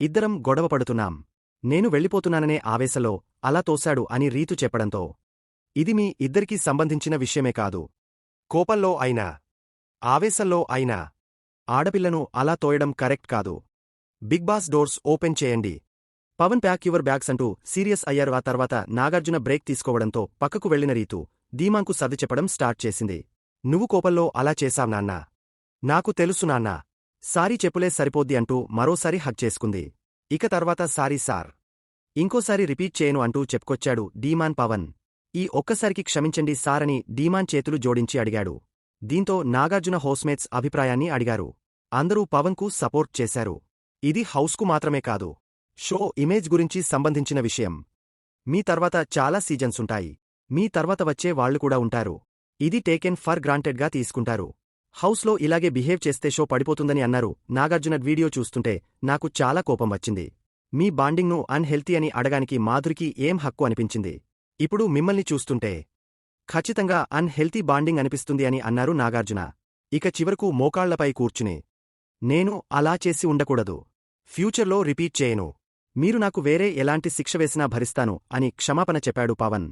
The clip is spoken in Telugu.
ఇద్దరం గొడవపడుతున్నాం. నేను వెళ్ళిపోతున్నాననే ఆవేశంలో అలా తోశాడు అని రీతు చెప్పడంతో ఇది మీ ఇద్దరికీ సంబంధించిన విషయమే కాదు. కోపంలో అయినా ఆవేశంలో అయినా ఆడపిల్లను అలా తోయడం కరెక్ట్ కాదు. బిగ్ బాస్ డోర్స్ ఓపెన్ చేయండి. పవన్ ప్యాక్ యువర్ బ్యాగ్స్ అంటూ సీరియస్ అయ్యారు. ఆ తర్వాత నాగార్జున బ్రేక్ తీసుకోవడంతో పక్కకు వెళ్లిన రీతు ధీమాన్కు సర్ది చెప్పడం స్టార్ట్ చేసింది. నువ్వు కోపంలో అలా చేశావ్ నాన్నా. నాకు తెలుసు నాన్నా. సారీ చెప్పులే సరిపోద్ది అంటూ మరోసారి హగ్ చేసుకుంది. ఇక తర్వాత సారీ సార్. ఇంకోసారి రిపీట్ చేయను అంటూ చెప్పుకొచ్చాడు ధీమాన్ పవన్. ఈ ఒక్కసారికి క్షమించండి సార్ అని ధీమాన్ చేతులు జోడించి అడిగాడు. దీంతో నాగార్జున హౌస్మేట్స్ అభిప్రాయాన్ని అడిగారు. అందరూ పవన్కు సపోర్ట్ చేశారు. ఇది హౌస్కు మాత్రమే కాదు, షో ఇమేజ్ గురించి సంబంధించిన విషయం. మీ తర్వాత చాలా సీజన్సుంటాయి. మీ తర్వాత వచ్చే వాళ్లు కూడా ఉంటారు. ఇది టేకెన్ ఫర్ గ్రాంటెడ్గా తీసుకుంటారు. హౌస్లో ఇలాగే బిహేవ్ చేస్తే షో పడిపోతుందని అన్నారు. నాగార్జున వీడియో చూస్తుంటే నాకు చాలా కోపం వచ్చింది. మీ బాండింగ్ను అన్‌హెల్తీ అని అడగానికి మాధురికి ఏం హక్కు అనిపించింది. ఇప్పుడు మిమ్మల్ని చూస్తుంటే ఖచ్చితంగా అన్‌హెల్తీ బాండింగ్ అనిపిస్తుంది అని అన్నారు నాగార్జున. ఇక చివరకు మోకాళ్లపై కూర్చుని నేను అలా చేసి ఉండకూడదు. ఫ్యూచర్లో రిపీట్ చేయను. మీరు నాకు వేరే ఎలాంటి శిక్ష వేసినా భరిస్తాను అని క్షమాపణ చెప్పాడు పవన్.